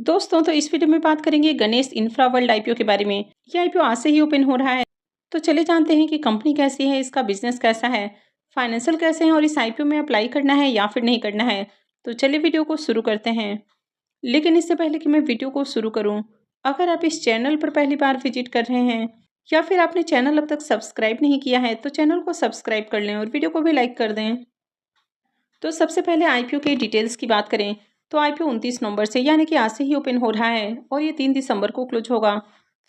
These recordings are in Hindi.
दोस्तों तो इस वीडियो में बात करेंगे गणेश इंफ्रा वर्ल्ड आईपीओ के बारे में। ये आईपीओ आज से ही ओपन हो रहा है। तो चले जानते हैं कि कंपनी कैसी है, इसका बिजनेस कैसा है, फाइनेंशियल कैसे हैं और इस आईपीओ में अप्लाई करना है या फिर नहीं करना है। तो चलिए वीडियो को शुरू करते हैं। लेकिन इससे पहले कि मैं वीडियो को शुरू करूँ, अगर आप इस चैनल पर पहली बार विजिट कर रहे हैं या फिर आपने चैनल अब तक सब्सक्राइब नहीं किया है तो चैनल को सब्सक्राइब कर लें और वीडियो को भी लाइक कर दें। तो सबसे पहले आईपीओ की डिटेल्स की बात करें तो आईपीओ 29 नवंबर से यानी कि आज से ही ओपन हो रहा है और ये 3 दिसंबर को क्लोज होगा।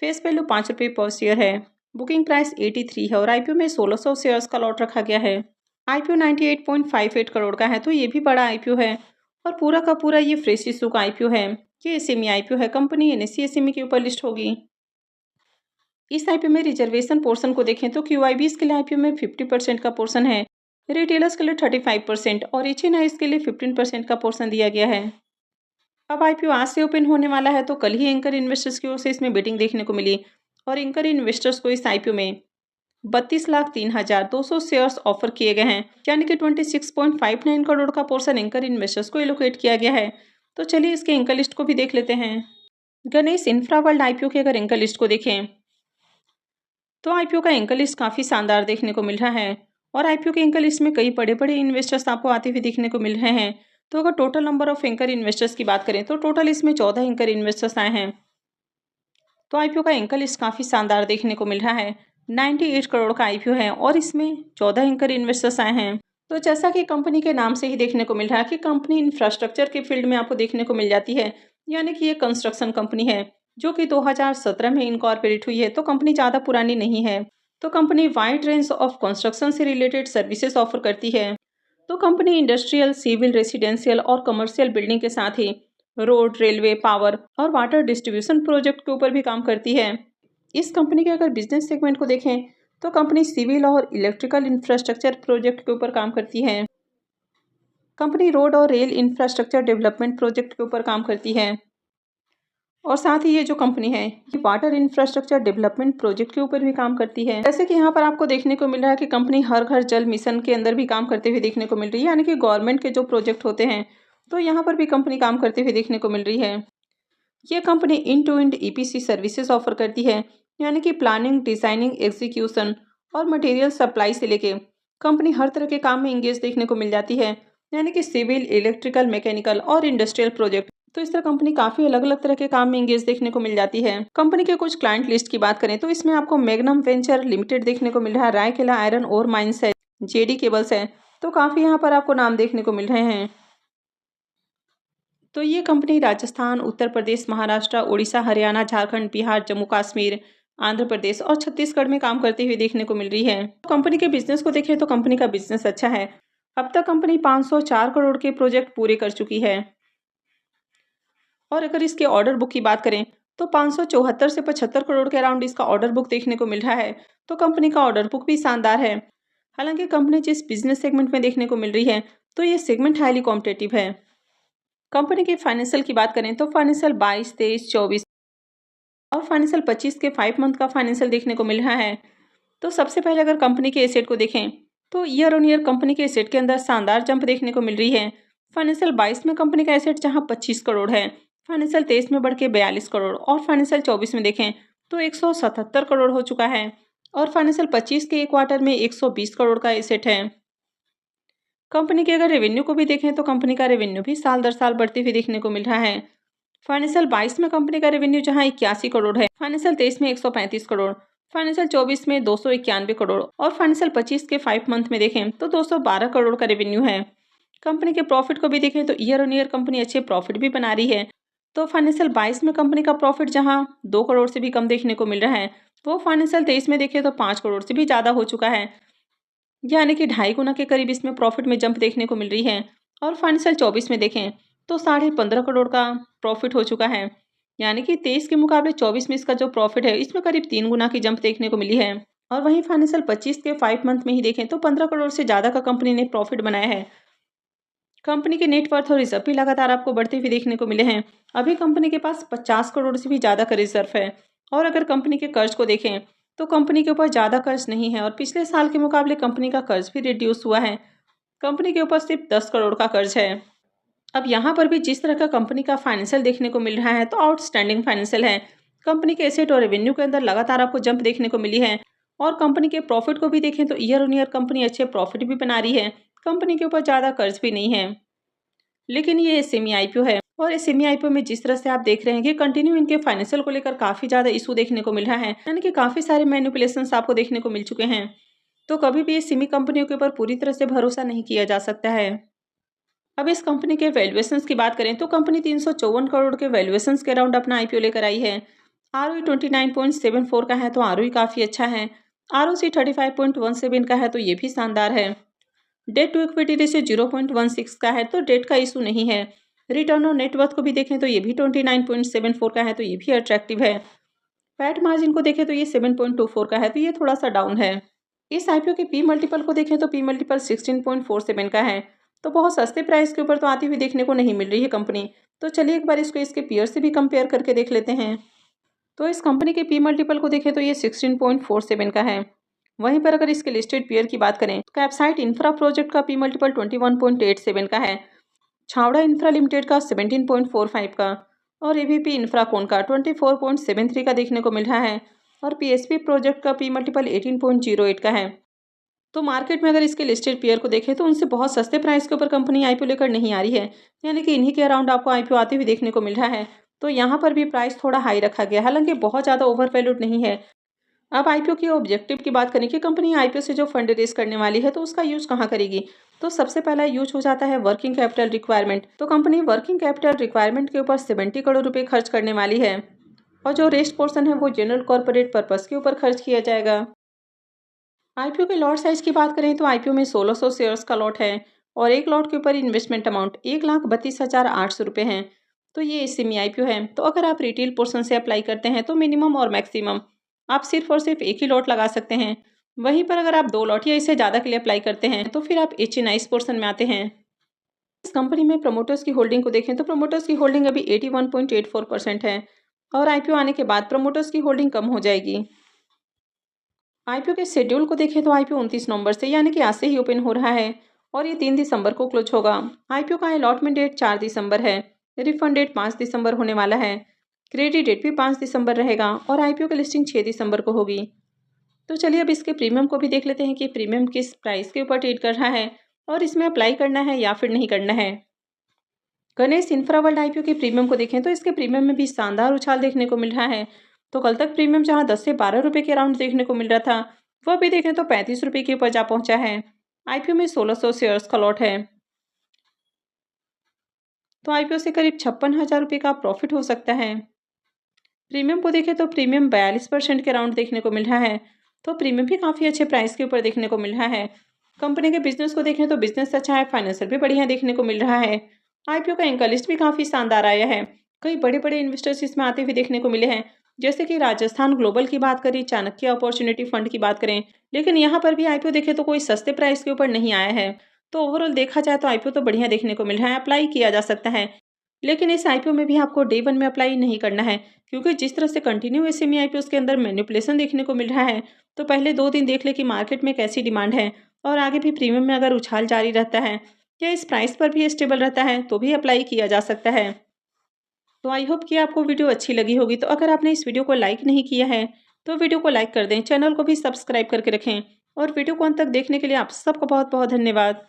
फेस वैल्यू ₹5 पर शेयर है। बुकिंग प्राइस 83 है और आईपीओ में 1600 शेयर्स का लॉट रखा गया है। आईपीओ 98.58 करोड़ का है तो ये भी बड़ा आईपीओ है और पूरा का पूरा ये फ्रेश इशू का आईपीओ है। ये एसएमई आईपीओ है। कंपनी एनएससी एसएमई के ऊपर लिस्ट होगी। इस आईपीओ में रिजर्वेशन पोर्शन को देखें तो क्यूआईबीज के लिए आईपीओ में 50% का पोर्शन है, रिटेलर्स के लिए 35% और एचएनआईज के लिए 15% का पोर्शन दिया गया है। अब आईपीओ आज से ओपन होने वाला है तो कल ही एंकर इन्वेस्टर्स की ओर से इसमें बिडिंग देखने को मिली और एंकर इन्वेस्टर्स को इस आईपीओ में 32,03,200 शेयर्स ऑफर किए गए हैं, यानी कि 26.59 करोड़ का पोर्शन एंकर इन्वेस्टर्स को एलोकेट किया गया है। तो चलिए इसके एंकर लिस्ट को भी देख लेते हैं। गणेश इंफ्रा वर्ल्ड आईपीओ के अगर एंकर लिस्ट को देखें तो आईपीओ का एंकर लिस्ट काफ़ी शानदार देखने को मिल रहा है और आईपीओ के एंकर लिस्ट में कई बड़े बड़े इन्वेस्टर्स आपको आते हुए दिखने को मिल रहे हैं। तो अगर total number of anchor investors की बात करें तो टोटल इसमें 14 एंकर इन्वेस्टर्स आए हैं। तो आईपीओ का एंकर लिस्ट काफ़ी शानदार देखने को मिल रहा है। 98 करोड़ का आईपीओ है और इसमें 14 एंकर इन्वेस्टर्स आए हैं। तो जैसा कि कंपनी के नाम से ही देखने को मिल रहा है कि कंपनी इंफ्रास्ट्रक्चर के फील्ड में आपको देखने को मिल जाती है, यानी कि ये कंस्ट्रक्शन कंपनी है जो कि 2017 में इनकॉर्पोरेट हुई है। तो कंपनी ज़्यादा पुरानी नहीं है। तो company wide range of construction से रिलेटेड सर्विसेज ऑफर करती है। तो कंपनी इंडस्ट्रियल, सिविल, रेसिडेंशियल और कमर्शियल बिल्डिंग के साथ ही रोड, रेलवे, पावर और वाटर डिस्ट्रीब्यूशन प्रोजेक्ट के ऊपर भी काम करती है। इस कंपनी के अगर बिजनेस सेगमेंट को देखें तो कंपनी सिविल और इलेक्ट्रिकल इंफ्रास्ट्रक्चर प्रोजेक्ट के ऊपर काम करती है। कंपनी रोड और रेल इंफ्रास्ट्रक्चर डेवलपमेंट प्रोजेक्ट के ऊपर काम करती है और साथ ही ये जो कंपनी है ये वाटर इंफ्रास्ट्रक्चर डेवलपमेंट प्रोजेक्ट के ऊपर भी काम करती है। जैसे कि यहाँ पर आपको देखने को मिल रहा है कि कंपनी हर घर जल मिशन के अंदर भी काम करते हुए देखने को मिल रही है, यानी कि गवर्नमेंट के जो प्रोजेक्ट होते हैं तो यहाँ पर भी कंपनी काम करते हुए देखने को मिल रही है। ये company end to end EPC services offer करती है, यानी कि प्लानिंग, डिजाइनिंग, एग्जीक्यूशन और मटेरियल सप्लाई से लेके कंपनी हर तरह के काम में इंगेज देखने को मिल जाती है, यानी कि सिविल, इलेक्ट्रिकल, मैकेनिकल और इंडस्ट्रियल प्रोजेक्ट। तो इस तरह कंपनी काफी अलग अलग तरह के काम में इंगेज देखने को मिल जाती है। कंपनी के कुछ क्लाइंट लिस्ट की बात करें तो इसमें आपको मैग्नम वेंचर लिमिटेड देखने को मिल रहा है, रायकेला आयरन ओर माइंस है, जेडी केबल्स है। तो काफी यहाँ पर आपको नाम देखने को मिल रहे हैं। तो ये कंपनी राजस्थान, उत्तर प्रदेश, महाराष्ट्र, उड़ीसा, हरियाणा, झारखंड, बिहार, जम्मू कश्मीर, आंध्र प्रदेश और छत्तीसगढ़ में काम करते हुए देखने को मिल रही है। कंपनी के बिजनेस को देखें तो कंपनी का बिजनेस अच्छा है। अब तक कंपनी 504 करोड़ के प्रोजेक्ट पूरे कर चुकी है और अगर इसके ऑर्डर बुक की बात करें तो 574 से 75 करोड़ के अराउंड इसका ऑर्डर बुक देखने को मिल रहा है। तो कंपनी का ऑर्डर बुक भी शानदार है। हालांकि कंपनी जिस बिजनेस सेगमेंट में देखने को मिल रही है तो ये सेगमेंट हाईली कॉम्पिटेटिव है। कंपनी के फाइनेंशियल की बात करें तो फाइनेंशियल 22, 23, 24 और फाइनेंशियल 25 के 5 मंथ का फाइनेंशियल देखने को मिल रहा है। तो सबसे पहले अगर कंपनी के एसेट को देखें तो ईयर ऑन ईयर कंपनी के एसेट के अंदर शानदार जंप देखने को मिल रही है। फाइनेंशियल 22 में कंपनी का एसेट जहां 25 करोड़ है, फाइनेंशियल 23 में बढ़ के 42 करोड़ और फाइनेंशियल 24 में देखें तो 177 करोड़ हो चुका है और फाइनेंशियल 25 के एक क्वार्टर में 120 करोड़ का एसेट है। कंपनी के अगर रेवेन्यू को भी देखें तो कंपनी का रेवेन्यू भी साल दर साल बढ़ते हुए देखने को मिल रहा है। फाइनेंशियल 22 में कंपनी का रेवेन्यू जहां 81 करोड़ है, फाइनेंशियल 23 में 135 करोड़, फाइनेंशियल 24 में 291 करोड़ और फाइनेंशियल 25 के 5 मंथ में देखें तो 212 करोड़ का रेवेन्यू है। कंपनी के प्रॉफिट को भी देखें तो ईयर ऑन ईयर कंपनी अच्छे प्रॉफिट भी बना रही है। तो फाइनेंशियल 22 में कंपनी का प्रॉफिट जहां 2 करोड़ से भी कम देखने को मिल रहा है, वो फाइनेंशियल 23 में देखें तो 5 करोड़ से भी ज़्यादा हो चुका है, यानी कि 2.5 गुना के करीब इसमें प्रॉफिट में जंप देखने को मिल रही है। और फाइनेंशियल 24 में देखें तो 15.5 करोड़ का प्रॉफिट हो चुका है, यानी कि 23 के मुकाबले 24 में इसका जो प्रॉफिट है इसमें करीब 3 गुना की जंप देखने को मिली है। और वहीं फाइनेंशियल 25 के 5 मंथ में ही देखें तो 15 करोड़ से ज़्यादा का कंपनी ने प्रॉफिट बनाया है। कंपनी के नेटवर्थ और रिजर्व भी लगातार आपको बढ़ते हुए देखने को मिले हैं। अभी कंपनी के पास 50 करोड़ से भी ज़्यादा का रिजर्व है। और अगर कंपनी के कर्ज को देखें तो कंपनी के ऊपर ज़्यादा कर्ज नहीं है और पिछले साल के मुकाबले कंपनी का कर्ज भी रिड्यूस हुआ है। कंपनी के ऊपर सिर्फ 10 करोड़ का कर्ज है। अब यहाँ पर भी जिस तरह का कंपनी का फाइनेंशियल देखने को मिल रहा है तो आउटस्टैंडिंग फाइनेंशियल है। कंपनी के एसेट और रेवेन्यू के अंदर लगातार आपको जंप देखने को मिली है और कंपनी के प्रॉफिट को भी देखें तो ईयर ऑन ईयर कंपनी अच्छे प्रॉफिट भी बना रही है। कंपनी के ऊपर ज़्यादा कर्ज भी नहीं है। लेकिन ये सेमी आईपीओ है और इस सेमी आईपीओ में जिस तरह से आप देख रहे हैं कि कंटिन्यू इनके फाइनेंशियल को लेकर काफ़ी ज़्यादा इशू देखने को मिल रहा है, यानी कि काफ़ी सारे मैनिपुलेशंस आपको देखने को मिल चुके हैं। तो कभी भी ये सेमी कंपनियों के ऊपर पूरी तरह से भरोसा नहीं किया जा सकता है। अब इस कंपनी के वैल्यूएशंस की बात करें तो कंपनी 354 करोड़ के वैल्यूएशंस के अराउंड अपना आईपीओ लेकर आई है। आरओई 29.74 का है तो आरओई काफ़ी अच्छा है। आरओसी 35.17 का है तो ये भी शानदार है। डेट टू इक्विटी रेशियो 0.16 का है तो डेट का इशू नहीं है। रिटर्न ऑन नेटवर्थ को भी देखें तो ये भी 29.74 का है तो ये भी अट्रैक्टिव है। पैट मार्जिन को देखें तो ये 7.24 का है तो ये थोड़ा सा डाउन है। इस आईपीओ के पी मल्टीपल को देखें तो पी मल्टीपल 16.47 का है तो बहुत सस्ते प्राइस के ऊपर तो आती हुई देखने को नहीं मिल रही है कंपनी। तो चलिए एक बार इसको इसके पीयर से भी कंपेयर करके देख लेते हैं। तो इस कंपनी के पी मल्टीपल को देखें तो ये 16.47 का है। वहीं पर अगर इसके लिस्टेड पीयर की बात करें तो कैपसाइट इंफ्रा प्रोजेक्ट का पी मल्टीपल 21.87 का है। छावड़ा इंफ्रा लिमिटेड का 17.45 का और एबीपी इंफ्राकोन का 24.73 का देखने को मिल रहा है और पीएसपी प्रोजेक्ट का पी मल्टीपल 18.08 का है। तो मार्केट में अगर इसके लिस्टेड पेयर को देखें तो उनसे बहुत सस्ते प्राइस के ऊपर कंपनी आईपीओ लेकर नहीं आ रही है, यानी कि इन्हीं के अराउंड आपको आईपीओ आते हुए देखने को मिल रहा है। तो यहाँ पर भी प्राइस थोड़ा हाई रखा गया, हालांकि बहुत ज़्यादा ओवर वैल्यूड नहीं है। अब आईपीओ की ऑब्जेक्टिव की बात करें कि कंपनी आईपीओ से जो फंड रेज करने वाली है तो उसका यूज कहाँ करेगी, तो सबसे पहला यूज हो जाता है वर्किंग कैपिटल रिक्वायरमेंट। तो कंपनी वर्किंग कैपिटल रिक्वायरमेंट के ऊपर 70 करोड़ रुपए खर्च करने वाली है और जो रेस्ट पोर्शन है वो जनरल कॉर्पोरेट पर्पस के ऊपर खर्च किया जाएगा। आईपीओ के लॉट साइज की बात करें तो आईपीओ में 1600 शेयर्स का लॉट है और एक लॉट के ऊपर इन्वेस्टमेंट अमाउंट 1,32,800 रुपये है। तो ये सेमी आईपीओ है। तो अगर आप रिटेल पोर्शन से अप्लाई करते हैं तो मिनिमम और मैक्सिमम आप सिर्फ और सिर्फ एक ही लॉट लगा सकते हैं। वहीं पर अगर आप 2 लॉट या इससे ज़्यादा के लिए अप्लाई करते हैं तो फिर आप एचएनआईस पोर्शन में आते हैं। इस कंपनी में प्रमोटर्स की होल्डिंग को देखें तो प्रमोटर्स की होल्डिंग अभी 81.84% है और आईपीओ आने के बाद प्रमोटर्स की होल्डिंग कम हो जाएगी। आईपीओ के शेड्यूल को देखें तो आईपीओ 29 नवंबर से यानी कि आज से ही ओपन हो रहा है और ये 3 दिसंबर को क्लोज होगा। आईपीओ का अलॉटमेंट डेट 4 दिसंबर है। रिफंड डेट 5 दिसंबर होने वाला है। क्रेडिट डेट भी 5 दिसंबर रहेगा और आईपीओ की लिस्टिंग 6 दिसंबर को होगी। तो चलिए अब इसके प्रीमियम को भी देख लेते हैं कि प्रीमियम किस प्राइस के ऊपर ट्रेड कर रहा है और इसमें अप्लाई करना है या फिर नहीं करना है। गणेश इंफ्रा वर्ल्ड आईपीओ के प्रीमियम को देखें तो इसके प्रीमियम में भी शानदार उछाल देखने को मिल रहा है। तो कल तक प्रीमियम जहां 10 से 12 रुपए के अराउंड देखने को मिल रहा था, वह भी देखें तो 35 रुपए के ऊपर जा पहुंचा है। आईपीओ में 1600 शेयर्स का लॉट है। तो आईपीओ से करीब 56,000 रुपये का प्रॉफिट हो सकता है। प्रीमियम को देखें तो प्रीमियम 42% के अराउंड देखने को मिल रहा है। तो प्रीमियम भी काफ़ी अच्छे प्राइस के ऊपर देखने को मिल रहा है। कंपनी के बिजनेस को देखें तो बिजनेस अच्छा है, फाइनेंशियल भी बढ़िया देखने को मिल रहा है। आईपीओ का एंकर लिस्ट भी काफ़ी शानदार आया है। कई बड़े बड़े इन्वेस्टर्स इसमें आते हुए देखने को मिले हैं, जैसे कि राजस्थान ग्लोबल की बात करें, चाणक्य अपॉर्चुनिटी फंड की बात करें। लेकिन यहाँ पर भी आईपीओ देखें तो कोई सस्ते प्राइस के ऊपर नहीं आया है। तो ओवरऑल देखा जाए तो आईपीओ तो बढ़िया देखने को मिल रहा है, अप्लाई किया जा सकता है। लेकिन इस आईपीओ में भी आपको डे 1 में अप्लाई नहीं करना है, क्योंकि जिस तरह से कंटिन्यू एसएमई आईपीओ के अंदर मैनिपुलेशन देखने को मिल रहा है। तो पहले 2 दिन देख ले कि मार्केट में कैसी डिमांड है और आगे भी प्रीमियम में अगर उछाल जारी रहता है या इस प्राइस पर भी स्टेबल रहता है तो भी अप्लाई किया जा सकता है। तो आई होप कि आपको वीडियो अच्छी लगी होगी। तो अगर आपने इस वीडियो को लाइक नहीं किया है तो वीडियो को लाइक कर दें, चैनल को भी सब्सक्राइब करके रखें और वीडियो को अंत तक देखने के लिए आप सबका बहुत बहुत धन्यवाद।